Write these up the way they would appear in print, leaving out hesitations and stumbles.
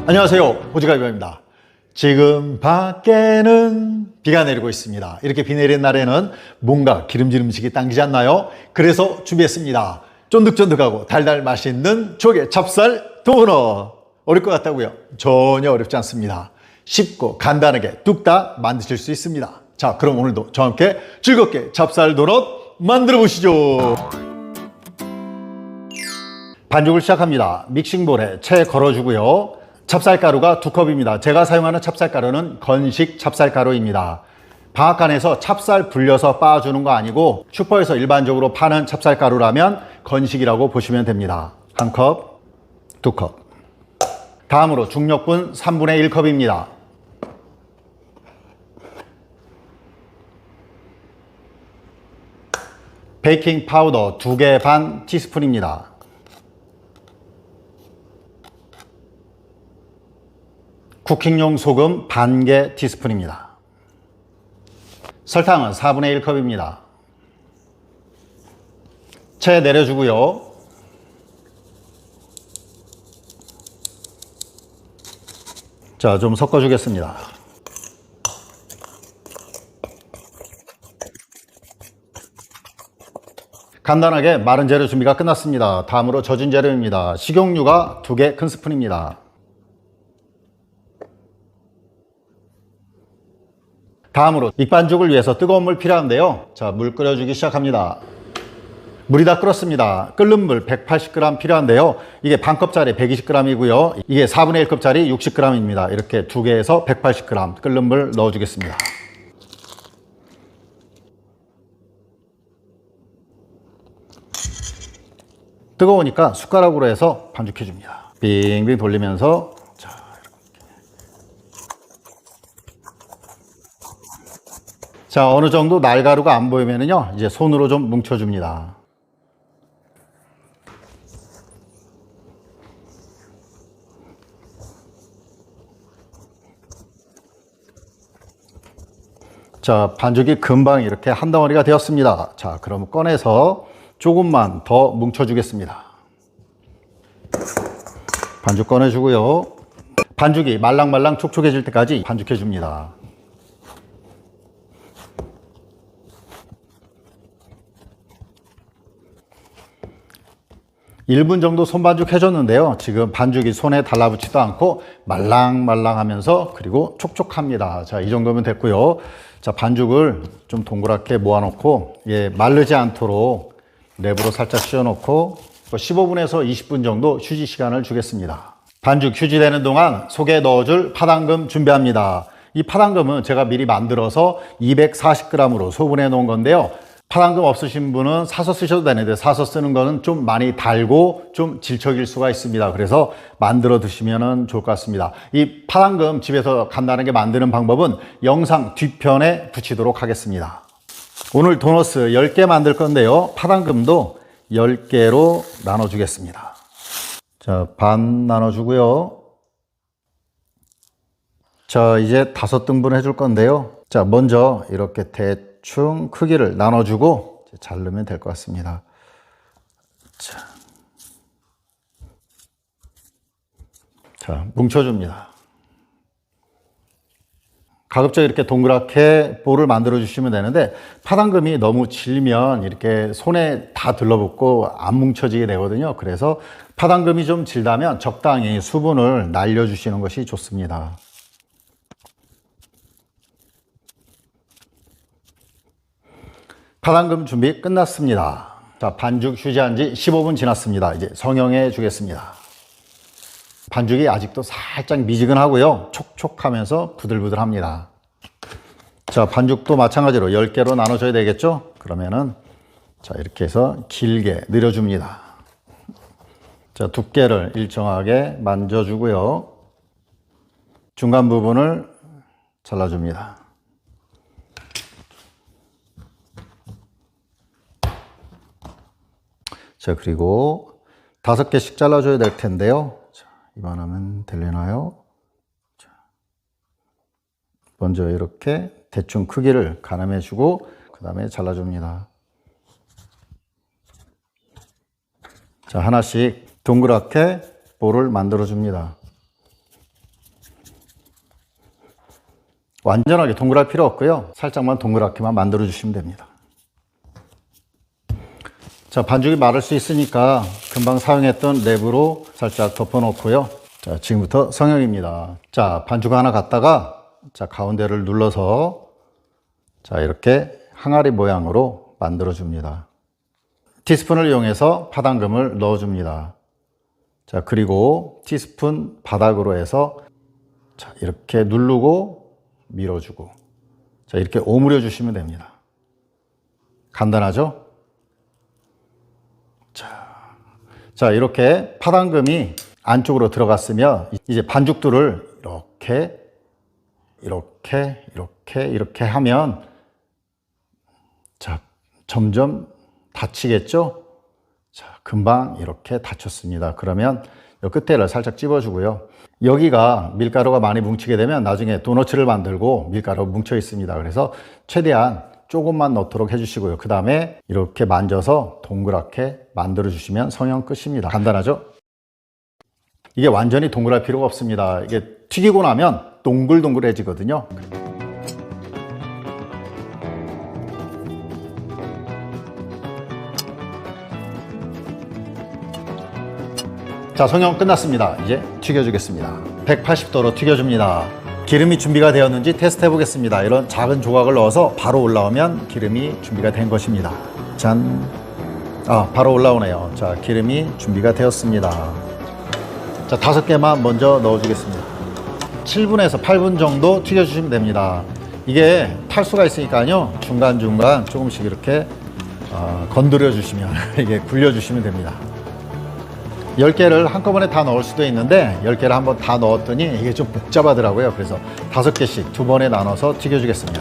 안녕하세요, 호지가이버입니다. 지금 밖에는 비가 내리고 있습니다. 이렇게 비 내리는 날에는 뭔가 기름진 음식이 당기지 않나요? 그래서 준비했습니다. 쫀득쫀득하고 달달 맛있는 조개 찹쌀 도넛. 어려울 것 같다고요? 전혀 어렵지 않습니다. 쉽고 간단하게 뚝딱 만드실 수 있습니다. 자, 그럼 오늘도 저와 함께 즐겁게 찹쌀 도넛 만들어 보시죠. 반죽을 시작합니다. 믹싱볼에 채 걸어주고요. 찹쌀가루가 2컵입니다. 제가 사용하는 찹쌀가루는 건식 찹쌀가루입니다. 방앗간에서 찹쌀 불려서 빻아주는 거 아니고 슈퍼에서 일반적으로 파는 찹쌀가루라면 건식이라고 보시면 됩니다. 1컵, 2컵. 다음으로 중력분 3분의 1컵입니다. 베이킹 파우더 2개 반 티스푼입니다. 쿠킹용 소금 반개 티스푼입니다. 설탕은 4분의 1컵입니다. 채 내려주고요. 자, 좀 섞어주겠습니다. 간단하게 마른 재료 준비가 끝났습니다. 다음으로 젖은 재료입니다. 식용유가 2개 큰 스푼입니다. 다음으로 익반죽을 위해서 뜨거운 물 필요한데요. 자, 물 끓여주기 시작합니다. 물이 다 끓었습니다. 끓는 물 180g 필요한데요. 이게 반컵짜리 120g이고요. 이게 4분의 1컵짜리 60g입니다. 이렇게 2개에서 180g 끓는 물 넣어주겠습니다. 뜨거우니까 숟가락으로 해서 반죽해줍니다. 빙빙 돌리면서 자, 어느 정도 날가루가 안 보이면요, 이제 손으로 좀 뭉쳐줍니다. 자, 반죽이 금방 이렇게 한 덩어리가 되었습니다. 자, 그럼 꺼내서 조금만 더 뭉쳐주겠습니다. 반죽 꺼내주고요. 반죽이 말랑말랑 촉촉해질 때까지 반죽해줍니다. 1분 정도 손반죽 해줬는데요. 지금 반죽이 손에 달라붙지도 않고 말랑말랑하면서 그리고 촉촉합니다. 자, 이 정도면 됐고요. 자, 반죽을 좀 동그랗게 모아놓고 마르지 않도록 랩으로 살짝 씌워놓고 15분에서 20분 정도 휴지 시간을 주겠습니다. 반죽 휴지되는 동안 속에 넣어줄 파당금 준비합니다. 이 파당금은 제가 미리 만들어서 240g으로 소분해 놓은 건데요. 파당금 없으신 분은 사서 쓰셔도 되는데 사서 쓰는 거는 좀 많이 달고 좀 질척일 수가 있습니다. 그래서 만들어 드시면 좋을 것 같습니다. 이 파당금 집에서 간단하게 만드는 방법은 영상 뒤편에 붙이도록 하겠습니다. 오늘 도너스 10개 만들 건데요. 파당금도 10개로 나눠주겠습니다. 자, 반 나눠주고요. 자, 이제 5등분 해줄 건데요. 자, 먼저 이렇게 대충 크기를 나눠주고 자르면 될 것 같습니다. 자, 뭉쳐줍니다. 가급적 이렇게 동그랗게 볼을 만들어 주시면 되는데 파당금이 너무 질면 이렇게 손에 다 들러붙고 안 뭉쳐지게 되거든요. 그래서 파당금이 좀 질다면 적당히 수분을 날려주시는 것이 좋습니다. 파당금 준비 끝났습니다. 자, 반죽 휴지한 지 15분 지났습니다. 이제 성형해 주겠습니다. 반죽이 아직도 살짝 미지근하고요. 촉촉하면서 부들부들합니다. 자, 반죽도 마찬가지로 10개로 나눠줘야 되겠죠? 그러면은 자, 이렇게 해서 길게 늘려줍니다. 자, 두께를 일정하게 만져주고요. 중간 부분을 잘라줍니다. 자, 그리고 5개씩 잘라줘야 될 텐데요. 자, 이만하면 되려나요? 자, 먼저 이렇게 대충 크기를 가늠해 주고 그 다음에 잘라줍니다. 자, 하나씩 동그랗게 볼을 만들어 줍니다. 완전하게 동그랄 필요 없고요. 살짝만 동그랗게만 만들어 주시면 됩니다. 자, 반죽이 마를 수 있으니까 금방 사용했던 랩으로 살짝 덮어 놓고요. 자, 지금부터 성형입니다. 자, 반죽 하나 갖다가 자, 가운데를 눌러서 자, 이렇게 항아리 모양으로 만들어 줍니다. 티스푼을 이용해서 파당금을 넣어 줍니다. 자, 그리고 티스푼 바닥으로 해서 자, 이렇게 누르고 밀어주고 자, 이렇게 오므려 주시면 됩니다. 간단하죠? 자, 이렇게 파당금이 안쪽으로 들어갔으면 이제 반죽들을 이렇게 하면 자, 점점 닫히겠죠? 자, 금방 이렇게 닫혔습니다. 그러면 이 끝에를 살짝 찝어주고요. 여기가 밀가루가 많이 뭉치게 되면 나중에 도너츠를 만들고 밀가루 뭉쳐 있습니다. 그래서 최대한 조금만 넣도록 해주시고요. 그 다음에 이렇게 만져서 동그랗게 만들어 주시면 성형 끝입니다. 간단하죠? 이게 완전히 동그랄 필요가 없습니다. 이게 튀기고 나면 동글동글해지거든요. 자, 성형 끝났습니다. 이제 튀겨주겠습니다. 180도로 튀겨줍니다. 기름이 준비가 되었는지 테스트 해보겠습니다. 이런 작은 조각을 넣어서 바로 올라오면 기름이 준비가 된 것입니다. 짠. 바로 올라오네요. 자, 기름이 준비가 되었습니다. 자, 5개만 먼저 넣어주겠습니다. 7분에서 8분 정도 튀겨주시면 됩니다. 이게 탈수가 있으니까요. 중간중간 조금씩 이렇게 건드려 주시면 이게 굴려주시면 됩니다. 10개를 한꺼번에 다 넣을 수도 있는데 10개를 한번 다 넣었더니 이게 좀 복잡하더라고요. 그래서 5개씩 2번에 나눠서 튀겨주겠습니다.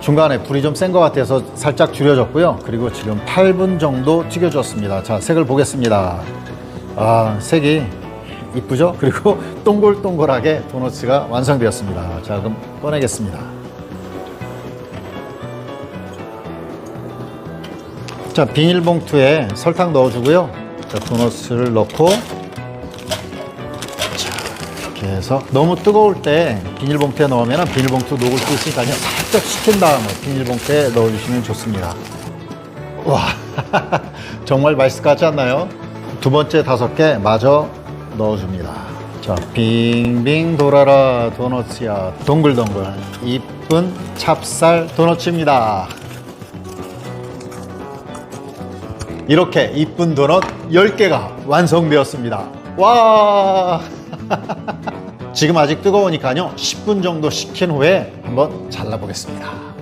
중간에 불이 좀 센 것 같아서 살짝 줄여줬고요. 그리고 지금 8분 정도 튀겨줬습니다. 자, 색을 보겠습니다. 색이 이쁘죠? 그리고 동글동글하게 도너츠가 완성되었습니다. 자, 그럼 꺼내겠습니다. 자, 비닐봉투에 설탕 넣어주고요. 자, 도너츠를 넣고 자, 이렇게 해서 너무 뜨거울 때 비닐봉투에 넣으면 비닐봉투 녹을 수 있으니까요. 살짝 식힌 다음에 비닐봉투에 넣어주시면 좋습니다. 와, 정말 맛있을 것 같지 않나요? 두 번째 5개 마저 넣어줍니다. 자, 빙빙 돌아라 도너츠야. 동글동글 이쁜 찹쌀 도너츠입니다. 이렇게 이쁜 도넛 10개가 완성되었습니다. 와! 지금 아직 뜨거우니까요. 10분 정도 식힌 후에 한번 잘라보겠습니다.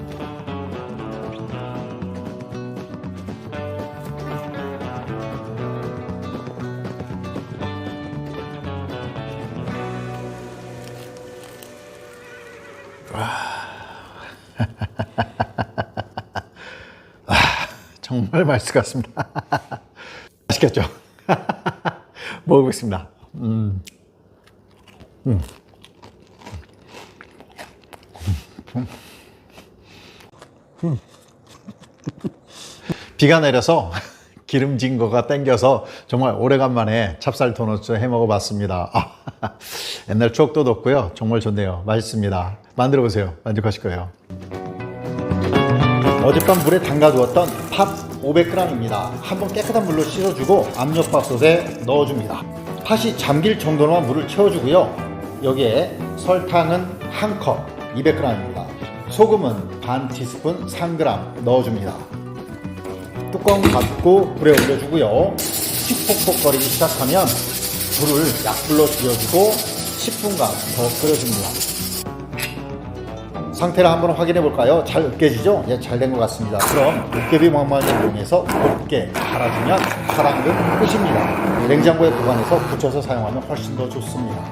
정말 맛있을 것 같습니다. 맛있겠죠? 먹어보겠습니다. 비가 내려서 기름진 거가 땡겨서 정말 오래간만에 찹쌀 도넛 해 먹어봤습니다. 옛날 추억도 돋고요. 정말 좋네요. 맛있습니다. 만들어 보세요. 만족하실 거예요. 어젯밤 물에 담가두었던 팥 500g입니다. 한번 깨끗한 물로 씻어주고 압력밥솥에 넣어줍니다. 팥이 잠길 정도로만 물을 채워주고요. 여기에 설탕은 1컵 200g입니다. 소금은 반 티스푼 3g 넣어줍니다. 뚜껑 닫고 불에 올려주고요. 틱폭폭거리기 시작하면 불을 약불로 줄여주고 10분간 더 끓여줍니다. 상태를 한번 확인해 볼까요? 잘 으깨지죠? 예, 잘 된 것 같습니다. 그럼 으깨비 망만을 이용해서 곱게 갈아주면 파당금 끝입니다. 냉장고에 보관해서 붙여서 사용하면 훨씬 더 좋습니다.